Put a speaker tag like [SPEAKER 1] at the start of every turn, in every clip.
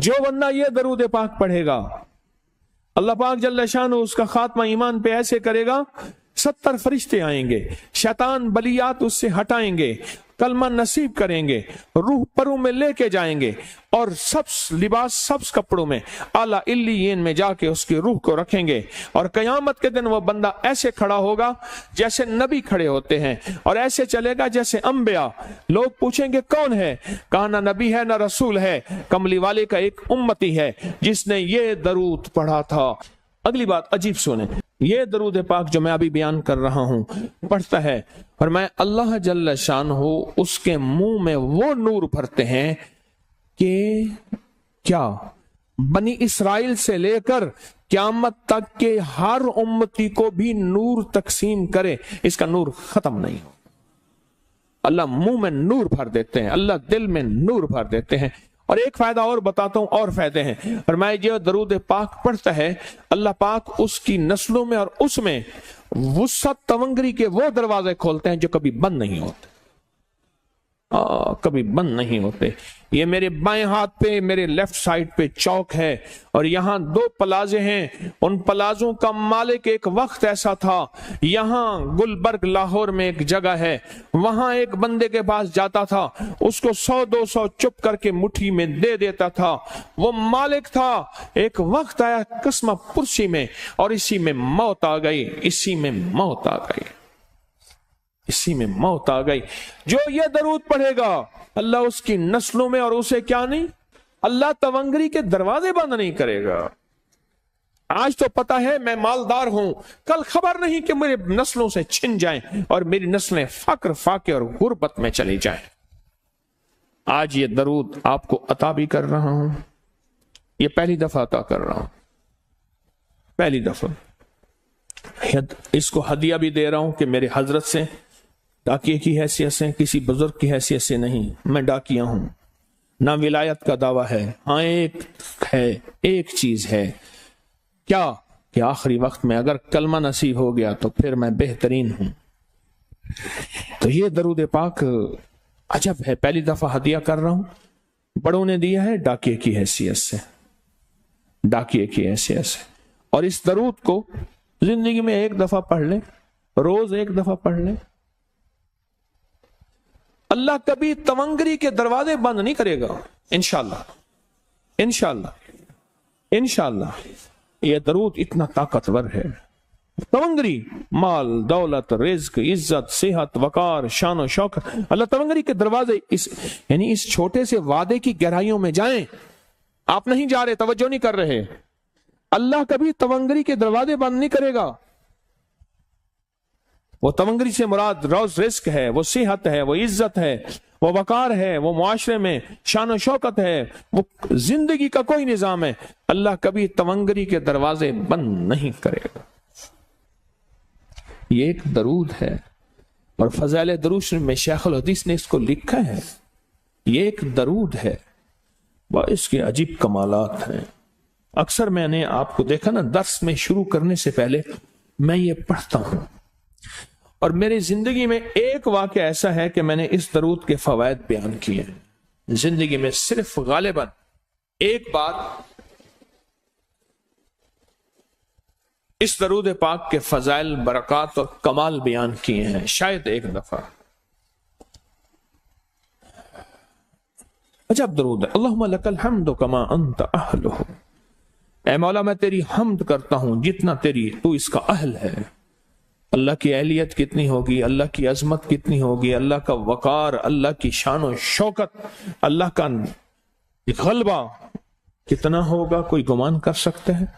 [SPEAKER 1] जो बंदा ये दरूद पाक पढ़ेगा, अल्लाह पाक जल्ल शान उसका खात्मा ईमान पे ऐसे करेगा, 70 फरिश्ते आएंगे, शैतान बलियात उससे हटाएंगे, कलमा नसीब करेंगे, रूह परों में लेके जाएंगे और सब्स लिबास सब्स कपड़ों में आला इल्लियीन में जाके उसकी रूह को रखेंगे। और कयामत के दिन वो बंदा ऐसे खड़ा होगा जैसे नबी खड़े होते हैं, और ऐसे चलेगा जैसे अंबिया। लोग पूछेंगे कौन है? कहा ना नबी है ना रसूल है, कमली वाले का एक उम्मती है जिसने ये दरूद पढ़ा था। अगली बात अजीब सुने, ये दरूद पाक जो मैं अभी बयान कर रहा हूं पढ़ता है और मैं अल्लाह जल्ल शान हो उसके मुंह में वो नूर भरते हैं कि क्या बनी इसराइल से लेकर क़यामत तक के हर उम्मती को भी नूर तकसीम करे, इसका नूर खत्म नहीं हो। अल्लाह मुंह में नूर भर देते हैं, अल्लाह दिल में नूर भर देते हैं। और एक फायदा और बताता हूं, और फायदे हैं। और मैं जो दरूद पाक पढ़ता है, अल्लाह पाक उसकी नस्लों में और उसमें वुसअत तवंगरी के वो दरवाजे खोलते हैं जो कभी बंद नहीं होते, कभी बंद नहीं होते। ये मेरे बाएं हाथ पे, मेरे लेफ्ट साइड पे चौक है और यहाँ 2 प्लाजे हैं। उन प्लाजों का मालिक एक वक्त ऐसा था, यहाँ गुलबर्ग लाहौर में एक जगह है, वहां एक बंदे के पास जाता था, उसको 100-200 चुप करके मुट्ठी में दे देता था। वो मालिक था। एक वक्त आया कस्मा पुरसी में और इसी में मौत आ गई, इसी में मौत आ गई, इसी में मौत आ गई। जो ये दरूद पढ़ेगा अल्लाह उसकी नस्लों में और उसे क्या नहीं, अल्लाह तवंगरी के दरवाजे बंद नहीं करेगा। आज तो पता है मैं मालदार हूं, कल खबर नहीं कि मेरे नस्लों से छिन जाएं और मेरी नस्लें फक्र फाके और गुर्बत में चली जाएं। आज ये दरूद आपको अता भी कर रहा हूं, ये पहली दफा अता कर रहा हूं, पहली दफा। इसको हदिया भी दे रहा हूं कि मेरे हजरत से, डाकिये की हैसियत से, किसी बुजुर्ग की हैसियत से नहीं, मैं डाकिया हूं। ना विलायत का दावा है, हाँ एक है, एक चीज है, क्या कि आखिरी वक्त में अगर कलमा नसीब हो गया तो फिर मैं बेहतरीन हूं। तो ये दरूद पाक अजब है, पहली दफा हदिया कर रहा हूं, बड़ों ने दिया है डाकिये की हैसियत से, डाकिये की हैसियत से। और इस दरूद को जिंदगी में एक दफा पढ़ ले, रोज एक दफा पढ़ ले, अल्लाह कभी तवंगरी के दरवाजे बंद नहीं करेगा। इंशाअल्लाह, इंशाअल्लाह, इंशाअल्लाह। यह दरूद इतना ताकतवर है। तवंगरी, माल, दौलत, रिज्क, इज्जत, सेहत, वकार, शान और शौकत, अल्लाह तवंगरी के दरवाजे यानी इस छोटे से वादे की गहराइयों में जाएं। आप नहीं जा रहे, तवज्जो नहीं कर रहे। अल्लाह कभी तवंगरी के दरवाजे बंद नहीं करेगा। वो तवंगरी से मुराद रोज रिस्क है, वो सेहत है, वो इज्जत है, वो वकार है, वो मुआशरे में शान और शौकत है, वो जिंदगी का कोई निजाम है। अल्लाह कभी तवंगरी के दरवाजे बंद नहीं करेगा। ये एक दरूद है और फज़ाइल दरूद में शेखुल हदीस ने इसको लिखा है। ये एक दरूद है, वह इसके अजीब कमालात हैं। अक्सर मैंने आपको देखा ना, दर्स में शुरू करने से पहले मैं ये पढ़ता हूं और मेरी जिंदगी में एक वाक़या ऐसा है कि मैंने इस दरूद के फवायद बयान किए हैं। जिंदगी में सिर्फ गालिबन एक बार इस दरूद पाक के फजाइल, बरक़ात और कमाल बयान किए हैं, शायद एक दफा। अजब दरूद है। अल्लाहुम्मा लकल हम्दु कमा अंत अहलुहु। ऐ मौला मैं तेरी हम्द करता हूं जितना तू इसका अहल है। अल्लाह की अहलियत कितनी होगी, अल्लाह की अजमत कितनी होगी, अल्लाह का वकार, अल्लाह की शान और शौकत, अल्लाह का गलबा कितना होगा, कोई गुमान कर सकते हैं।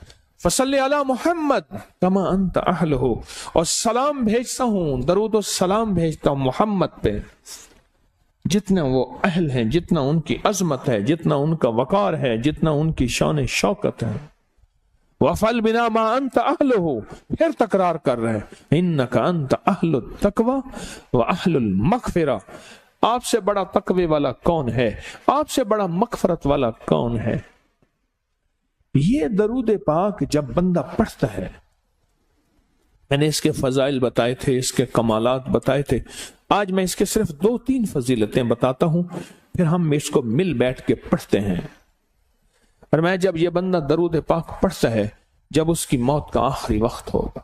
[SPEAKER 1] फसल्ले अला मोहम्मद कमा अंत अहलहु। और सलाम भेजता हूं, दरूद और सलाम भेजता हूं मोहम्मद पे जितना वो अहल हैं, जितना उनकी अजमत है, जितना उनका वकार है, जितना उनकी शान शौकत है। वफल बिना मा अंत अहलहु। फिर तकरार कर रहे हैं, इन्नका अंत अहलुत तकवा व अहलुल मगफिरा। आपसे बड़ा तकवे वाला कौन है, आपसे बड़ा मगफरत वाला कौन है। ये दरूद पाक जब बंदा पढ़ता है, मैंने इसके फजाइल बताए थे, इसके कमालात बताए थे। आज मैं इसके सिर्फ 2-3 फजीलतें बताता हूं, फिर हम इसको मिल बैठ के पढ़ते हैं। فرمایا جب یہ بندہ درود پاک پڑھتا ہے جب اس کی موت کا آخری وقت ہوگا،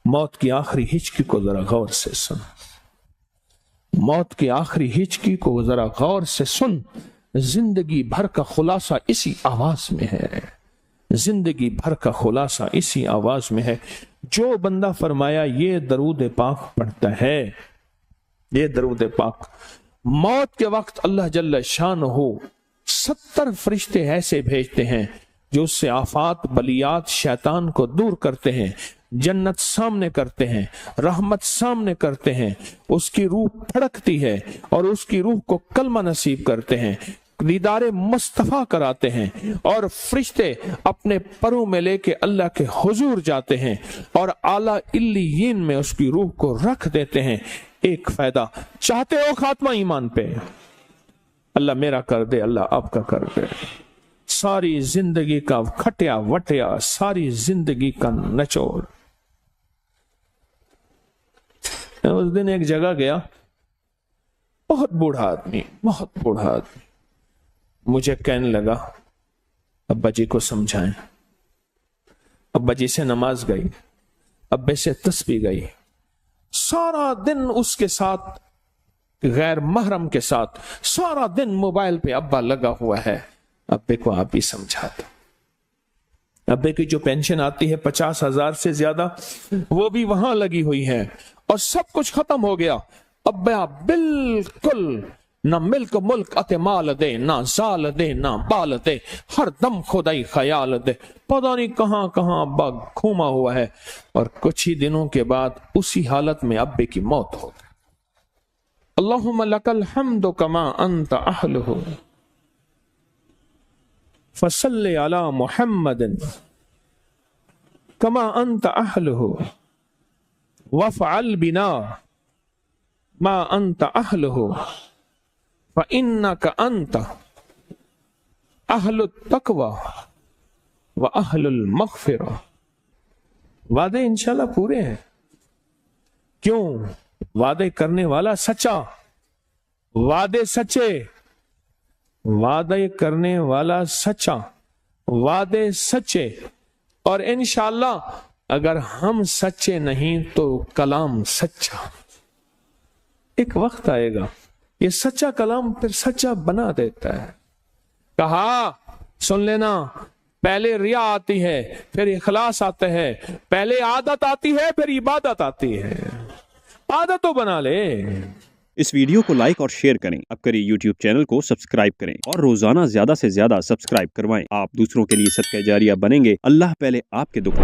[SPEAKER 1] موت کی آخری ہچکی کو ذرا غور سے سن، موت کی آخری ہچکی کو ذرا غور سے سن، زندگی بھر کا خلاصہ اسی آواز میں ہے، زندگی بھر کا خلاصہ اسی آواز میں ہے۔ جو بندہ فرمایا یہ درود پاک پڑھتا ہے، یہ درود پاک، موت کے وقت اللہ جل شانہ 70 فرشتے ایسے بھیجتے ہیں جو اس سے آفات بلیات شیطان کو دور کرتے ہیں، جنت سامنے کرتے ہیں، رحمت سامنے کرتے ہیں، اس کی روح پھڑکتی ہے اور اس کی روح کو کلمہ نصیب کرتے ہیں، دیدار مصطفیٰ کراتے ہیں، اور فرشتے اپنے پروں میں لے کے اللہ کے حضور جاتے ہیں اور اعلیٰ علیین میں اس کی روح کو رکھ دیتے ہیں۔ ایک فائدہ چاہتے ہو خاتمہ ایمان پہ، اللہ میرا کر دے، اللہ آپ کا کر دے، ساری زندگی کا کھٹیا وٹیا، ساری زندگی کا نچوڑ۔ اس دن ایک جگہ گیا، بہت بوڑھا آدمی، بہت بوڑھا آدمی، مجھے کہنے لگا ابا جی کو سمجھائیں۔ ابا جی سے نماز گئی، ابے سے تسبیح گئی، سارا دن اس کے ساتھ غیر محرم کے ساتھ سارا دن موبائل پہ ابا لگا ہوا ہے۔ ابے کو آپ ہی سمجھاتے، ابے کی جو پینشن آتی ہے 50,000 سے زیادہ وہ بھی وہاں لگی ہوئی ہے اور سب کچھ ختم ہو گیا۔ ابا بالکل نہ ملک ملک اتے مال دے، نہ زال دے، نہ بال دے، ہر دم خدائی خیال دے، پتہ نہیں کہاں کہاں ابا گھوما ہوا ہے۔ اور کچھ ہی دنوں کے بعد اسی حالت میں ابے کی موت ہو گئی۔ اللہم لک الحمد کما انت اہلہ فصل علی محمد کما انت اہلہ وافعل بنا ما انت اہلہ فإنک انت اہل التقوی واہل المغفرہ۔ وعدے انشاءاللہ پورے ہیں، کیوں؟ وعدے کرنے والا سچا، وعدے سچے، وعدے کرنے والا سچا، وعدے سچے، اور انشاءاللہ اگر ہم سچے نہیں تو کلام سچا۔ ایک وقت آئے گا یہ سچا کلام پھر سچا بنا دیتا ہے۔ کہا سن لینا، پہلے ریا آتی ہے، پھر اخلاص آتا ہے، پہلے عادت آتی ہے، پھر عبادت آتی ہے۔ عادت تو بنا لے۔
[SPEAKER 2] اس ویڈیو کو لائک اور شیئر کریں، اب کریے یوٹیوب چینل کو سبسکرائب کریں اور روزانہ زیادہ سے زیادہ سبسکرائب کروائیں۔ آپ دوسروں کے لیے صدقہ جاریہ بنیں گے، اللہ پہلے آپ کے دکھ